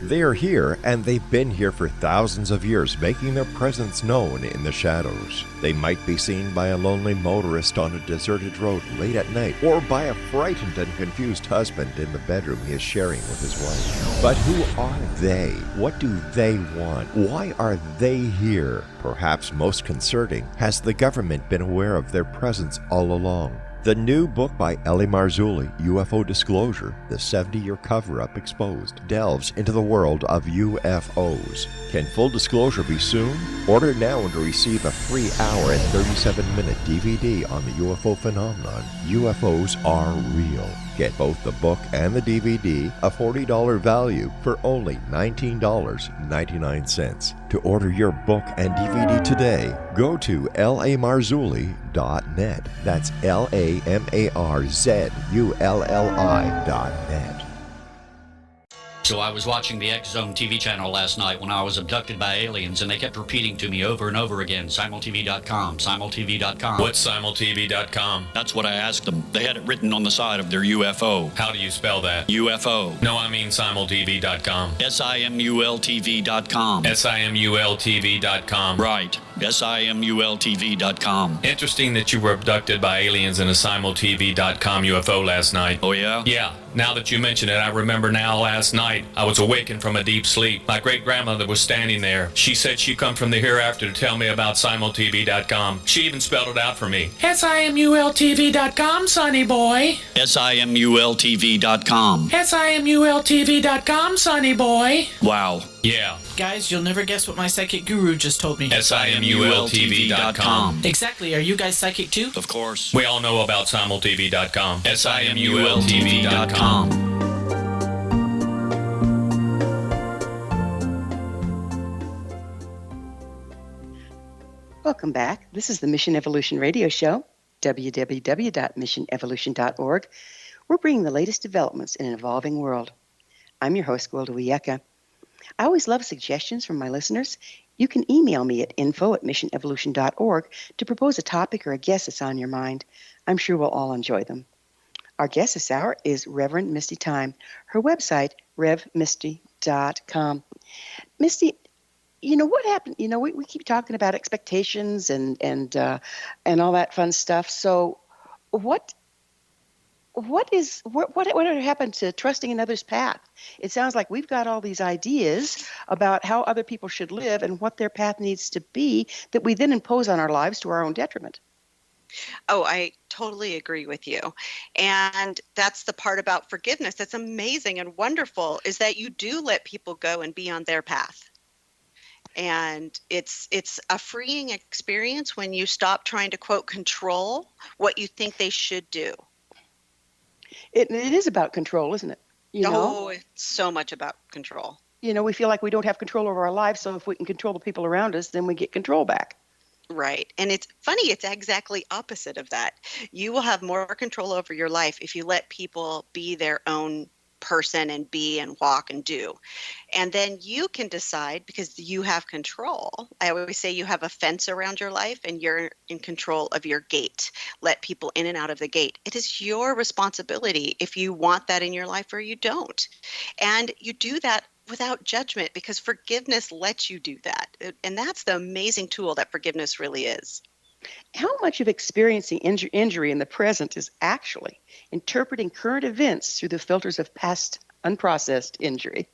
They are here, and they've been here for thousands of years, making their presence known in the shadows. They might be seen by a lonely motorist on a deserted road late at night, or by a frightened and confused husband in the bedroom he is sharing with his wife. But who are they? What do they want? Why are they here? Perhaps most concerning, has the government been aware of their presence all along? The new book by Ellie Marzulli, UFO Disclosure, the 70-year cover-up exposed, delves into the world of UFOs. Can full disclosure be soon? Order now and receive a free hour and 37-minute DVD on the UFO phenomenon. UFOs are real. Get both the book and the DVD, a $40 value, for only $19.99. To order your book and DVD today, go to lamarzulli.net. That's LAMARZULLI.net. So I was watching the X Zone TV channel last night when I was abducted by aliens, and they kept repeating to me over and over again, simultv.com, simultv.com. What's simultv.com? That's what I asked them. They had it written on the side of their UFO. How do you spell that? UFO. No, I mean simultv.com. simultv.com. simultv.com. Right. simultv.com. Interesting that you were abducted by aliens in a simultv.com UFO last night. Oh, yeah? Yeah. Now that you mention it, I remember now last night I was awakened from a deep sleep. My great-grandmother was standing there. She said she'd come from the hereafter to tell me about simultv.com. She even spelled it out for me. simultv.com, sonny boy. simultv.com. simultv.com, sonny boy. Wow. Yeah. Guys, you'll never guess what my psychic guru just told me. simultv.com. Exactly. Are you guys psychic too? Of course. We all know about simultv.com. simultv.com. Welcome back. This is the Mission Evolution Radio Show, www.missionevolution.org. We're bringing the latest developments in an evolving world. I'm your host, Gwilda Wiyaka. I always love suggestions from my listeners. You can email me at info@missionevolution.org to propose a topic or a guest that's on your mind. I'm sure we'll all enjoy them. Our guest this hour is Reverend Misty Tyme. Her website, revmisty.com. Misty, you know what happened? You know, we keep talking about expectations and all that fun stuff. So, what happened to trusting another's path? It sounds like we've got all these ideas about how other people should live and what their path needs to be that we then impose on our lives to our own detriment. Oh, I totally agree with you. And that's the part about forgiveness that's amazing and wonderful, is that you do let people go and be on their path. And it's a freeing experience when you stop trying to, quote, control what you think they should do. It is about control, isn't it? Oh, it's so much about control. You know, we feel like we don't have control over our lives, so if we can control the people around us, then we get control back. Right. And it's funny, it's exactly opposite of that. You will have more control over your life if you let people be their own person and be and walk and do. And then you can decide, because you have control. I always say you have a fence around your life and you're in control of your gate. Let people in and out of the gate. It is your responsibility if you want that in your life or you don't. And you do that without judgment, because forgiveness lets you do that. And that's the amazing tool that forgiveness really is. How much of experiencing injury in the present is actually interpreting current events through the filters of past unprocessed injury?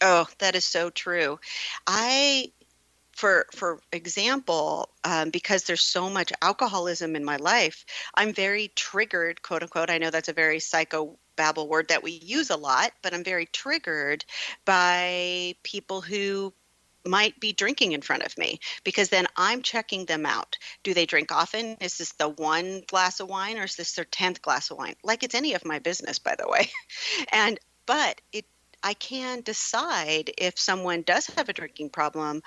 Oh, that is so true. For example, because there's so much alcoholism in my life, I'm very triggered, quote unquote. I know that's a very psychobabble word that we use a lot, but I'm very triggered by people who might be drinking in front of me, because then I'm checking them out. Do they drink often? Is this the one glass of wine, or is this their 10th glass of wine? Like it's any of my business, by the way. But I can decide if someone does have a drinking problem,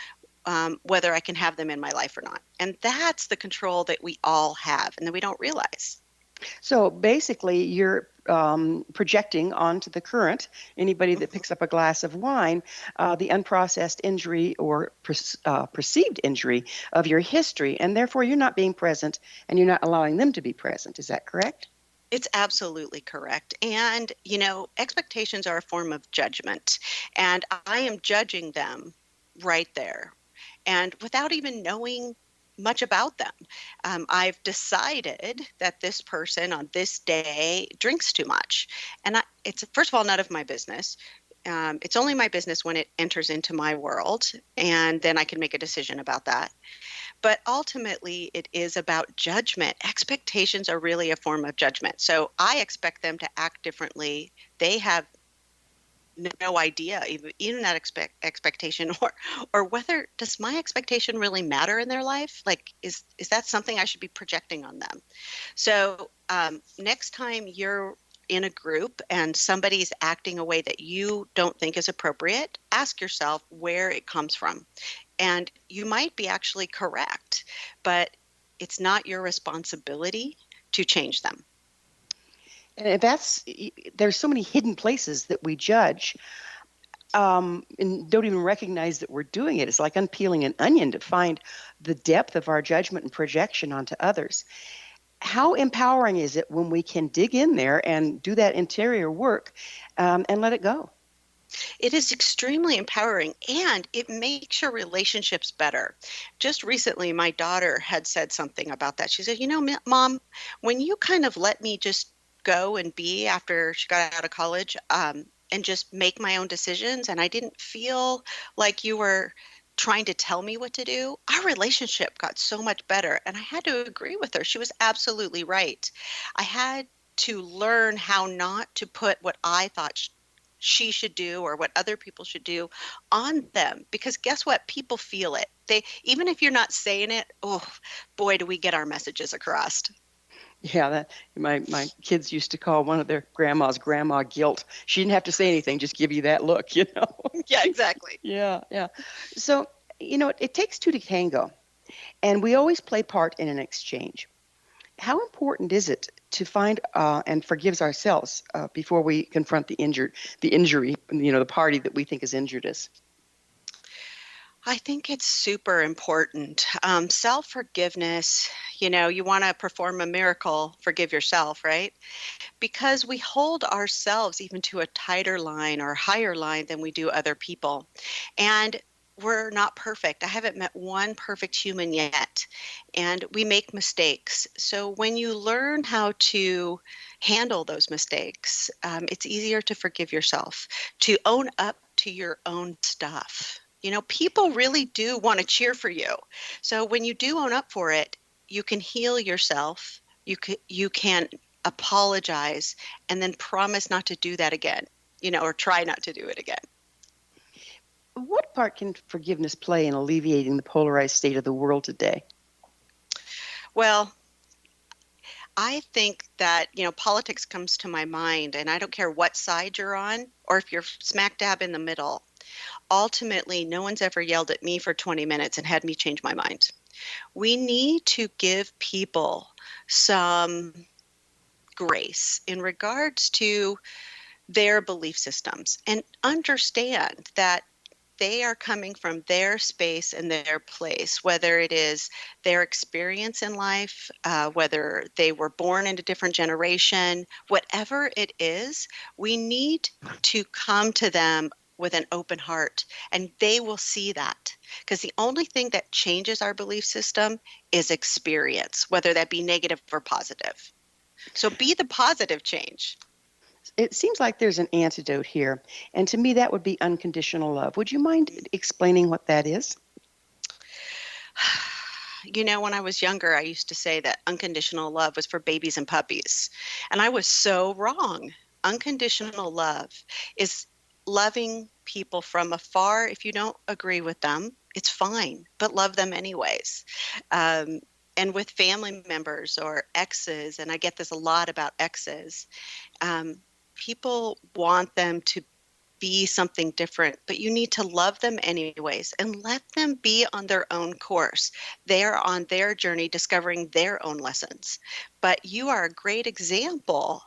whether I can have them in my life or not. And that's the control that we all have and that we don't realize. So basically, you're projecting onto the current, anybody that picks up a glass of wine, the unprocessed injury or perceived injury of your history, and therefore you're not being present and you're not allowing them to be present. Is that correct? It's absolutely correct. And, expectations are a form of judgment, and I am judging them right there. And without even knowing much about them. I've decided that this person on this day drinks too much. And it's, first of all, none of my business. It's only my business when it enters into my world, and then I can make a decision about that. But ultimately, it is about judgment. Expectations are really a form of judgment. So I expect them to act differently. They have no idea, even that expectation, or whether, does my expectation really matter in their life? Like, is that something I should be projecting on them? So next time you're in a group and somebody's acting a way that you don't think is appropriate, ask yourself where it comes from. And you might be actually correct, but it's not your responsibility to change them. And there's so many hidden places that we judge. and don't even recognize that we're doing it. It's like unpeeling an onion to find the depth of our judgment and projection onto others. How empowering is it when we can dig in there and do that interior work and let it go? It is extremely empowering, and it makes your relationships better. Just recently, my daughter had said something about that. She said, Mom, when you kind of let me just go and be after she got out of college, and just make my own decisions, and I didn't feel like you were trying to tell me what to do, our relationship got so much better. And I had to agree with her. She was absolutely right. I had to learn how not to put what I thought she should do or what other people should do on them, because guess what? People feel it. They, even if you're not saying it, oh boy, do we get our messages across. Yeah, that my kids used to call one of their grandmas grandma guilt. She didn't have to say anything, just give you that look, Yeah, exactly. Yeah. So, it takes two to tango, and we always play part in an exchange. How important is it to find and forgive ourselves before we confront the injury, the party that we think has injured us? I think it's super important. Self-forgiveness, you want to perform a miracle, forgive yourself, right? Because we hold ourselves even to a tighter line or higher line than we do other people. And we're not perfect. I haven't met one perfect human yet. And we make mistakes. So when you learn how to handle those mistakes, it's easier to forgive yourself, to own up to your own stuff. People really do want to cheer for you. So when you do own up for it, you can heal yourself. You can apologize and then promise not to do that again, or try not to do it again. What part can forgiveness play in alleviating the polarized state of the world today? Well, I think that, politics comes to my mind, and I don't care what side you're on or if you're smack dab in the middle. Ultimately, no one's ever yelled at me for 20 minutes and had me change my mind. We need to give people some grace in regards to their belief systems and understand that they are coming from their space and their place, whether it is their experience in life, whether they were born in a different generation, whatever it is, we need to come to them with an open heart, and they will see that, because the only thing that changes our belief system is experience, whether that be negative or positive. So be the positive change. It seems like there's an antidote here, and to me that would be unconditional love. Would you mind explaining what that is? When I was younger, I used to say that unconditional love was for babies and puppies, and I was so wrong. Unconditional love is loving people from afar. If you don't agree with them, it's fine, but love them anyways. And with family members or exes, and I get this a lot about exes, people want them to be something different, but you need to love them anyways and let them be on their own course. They are on their journey discovering their own lessons. But you are a great example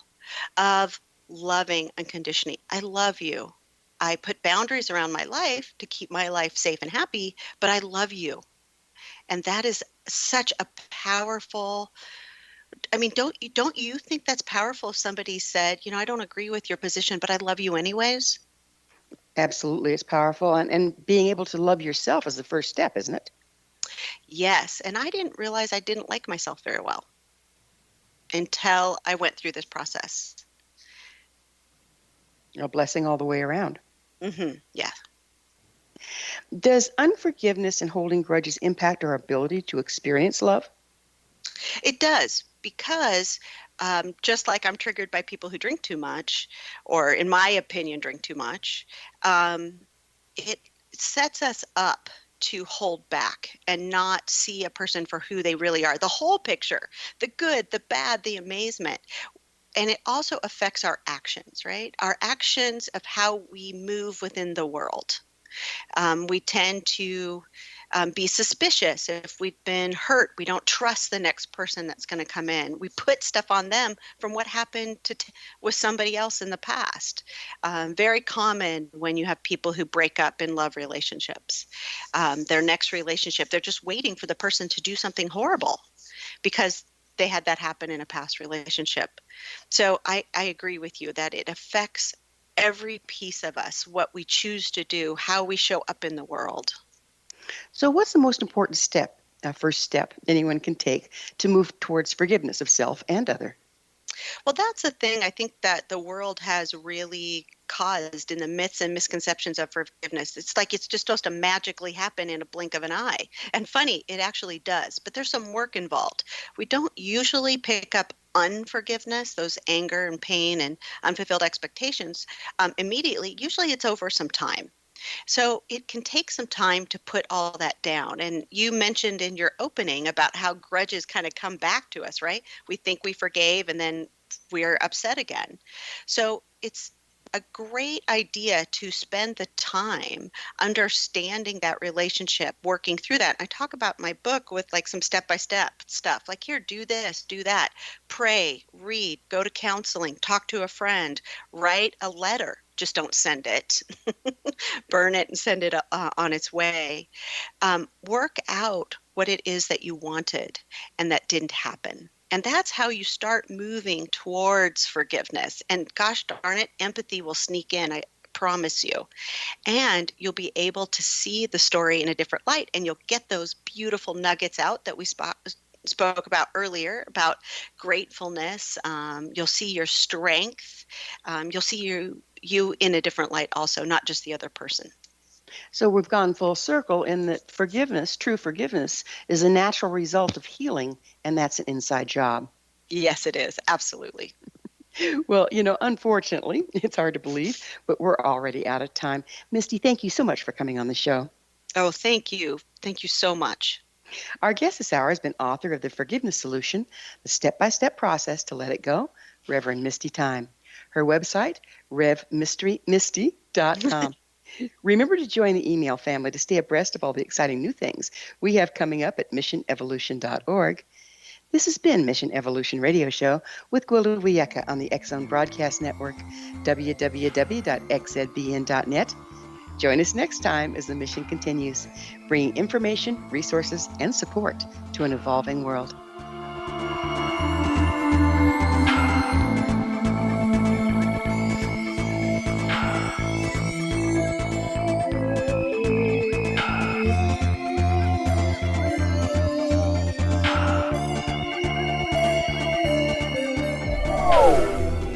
of loving unconditionally. I love you. I put boundaries around my life to keep my life safe and happy, but I love you. And that is such a powerful, don't you think that's powerful if somebody said, I don't agree with your position, but I love you anyways? Absolutely, it's powerful. And being able to love yourself is the first step, isn't it? Yes. And I didn't realize I didn't like myself very well until I went through this process. A blessing all the way around. Mm-hmm. Yeah. Does unforgiveness and holding grudges impact our ability to experience love? It does, because just like I'm triggered by people who drink too much, or in my opinion, drink too much, it sets us up to hold back and not see a person for who they really are. The whole picture, the good, the bad, the amazement. And it also affects our actions, right? Our actions of how we move within the world. We tend to be suspicious. If we've been hurt, we don't trust the next person that's going to come in. We put stuff on them from what happened with somebody else in the past. Very common when you have people who break up in love relationships. Their next relationship, they're just waiting for the person to do something horrible because they had that happen in a past relationship. So I agree with you that it affects every piece of us, what we choose to do, how we show up in the world. So what's the most important step, first step anyone can take to move towards forgiveness of self and other? Well, that's the thing I think that the world has really caused in the myths and misconceptions of forgiveness. It's like it's just supposed to magically happen in a blink of an eye. And funny, it actually does, but there's some work involved. We don't usually pick up unforgiveness, those anger and pain and unfulfilled expectations, immediately. Usually it's over some time. So it can take some time to put all that down. And you mentioned in your opening about how grudges kind of come back to us, right? We think we forgave and then we're upset again. So it's a great idea to spend the time understanding that relationship, working through that. I talk about in my book with like some step-by-step stuff, like here, do this, do that, pray, read, go to counseling, talk to a friend, write a letter. Just don't send it, burn it and send it on its way. Work out what it is that you wanted and that didn't happen. And that's how you start moving towards forgiveness. And gosh darn it, empathy will sneak in, I promise you. And you'll be able to see the story in a different light, and you'll get those beautiful nuggets out that we spoke about earlier, about gratefulness. You'll see your strength. You'll see you in a different light also, not just the other person. So we've gone full circle in that forgiveness, true forgiveness, is a natural result of healing, and that's an inside job. Yes, it is. Absolutely. Well, unfortunately, it's hard to believe, but we're already out of time. Misty, thank you so much for coming on the show. Oh, thank you. Thank you so much. Our guest this hour has been author of The Forgiveness Solution, the step-by-step process to let it go, Reverend Misty Tyme. Her website, revmisty.com. Remember to join the email family to stay abreast of all the exciting new things we have coming up at missionevolution.org. This has been Mission Evolution Radio Show with Gwilda Wiyaka on the X Zone Broadcast Network, www.xzbn.net. Join us next time as the mission continues, bringing information, resources, and support to an evolving world.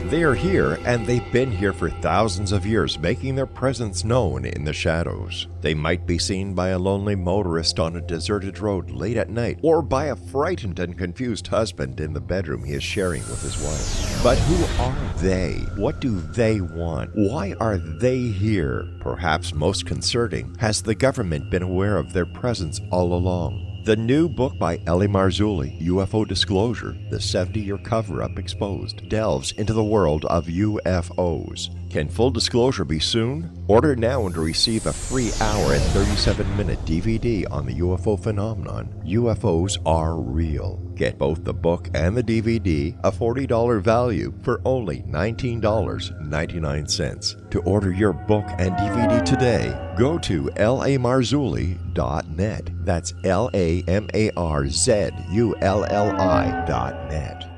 They are here, and they've been here for thousands of years, making their presence known in the shadows. They might be seen by a lonely motorist on a deserted road late at night, or by a frightened and confused husband in the bedroom he is sharing with his wife. But who are they? What do they want? Why are they here? Perhaps most concerning, has the government been aware of their presence all along? The new book by Ellie Marzulli, UFO Disclosure, the 70-year cover-up exposed, delves into the world of UFOs. Can full disclosure be soon? Order now and receive a free hour and 37-minute DVD on the UFO phenomenon. UFOs are real. Get both the book and the DVD, a $40 value, for only $19.99. To order your book and DVD today, go to lamarzulli.net. That's LAMARZULLI.net.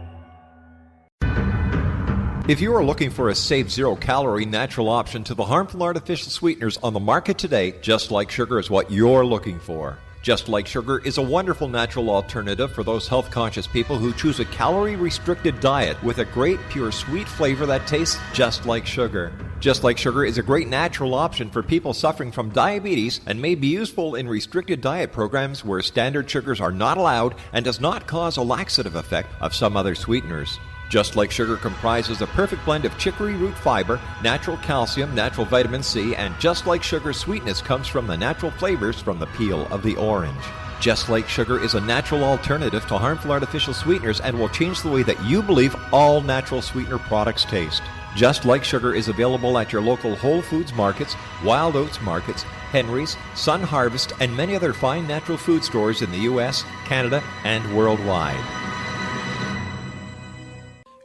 If you are looking for a safe, zero-calorie natural option to the harmful artificial sweeteners on the market today, Just Like Sugar is what you're looking for. Just Like Sugar is a wonderful natural alternative for those health-conscious people who choose a calorie-restricted diet with a great, pure, sweet flavor that tastes just like sugar. Just Like Sugar is a great natural option for people suffering from diabetes and may be useful in restricted diet programs where standard sugars are not allowed and does not cause a laxative effect of some other sweeteners. Just Like Sugar comprises a perfect blend of chicory root fiber, natural calcium, natural vitamin C, and Just Like Sugar's sweetness comes from the natural flavors from the peel of the orange. Just Like Sugar is a natural alternative to harmful artificial sweeteners and will change the way that you believe all natural sweetener products taste. Just Like Sugar is available at your local Whole Foods markets, Wild Oats markets, Henry's, Sun Harvest, and many other fine natural food stores in the U.S., Canada, and worldwide.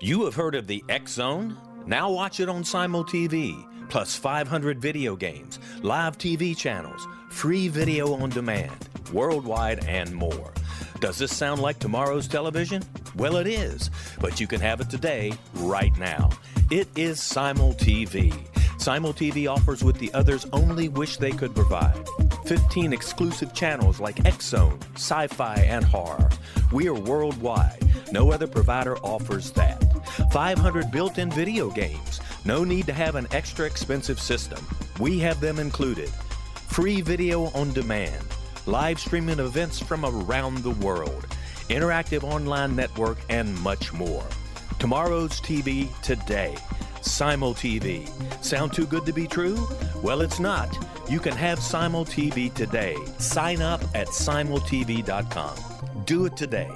You have heard of the X Zone? Now watch it on Simul TV, plus 500 video games, live TV channels, free video on demand, worldwide, and more. Does this sound like tomorrow's television? Well, it is, but you can have it today, right now. It is Simul TV. Simul TV offers what the others only wish they could provide. 15 exclusive channels like X Zone, sci-fi, and horror. We are worldwide. No other provider offers that. 500 built-in video games. No need to have an extra expensive system. We have them included. Free video on demand. Live streaming events from around the world. Interactive online network, and much more. Tomorrow's TV today. Simul TV. Sound too good to be true? Well, it's not. You can have Simul TV today. Sign up at simultv.com. Do it today.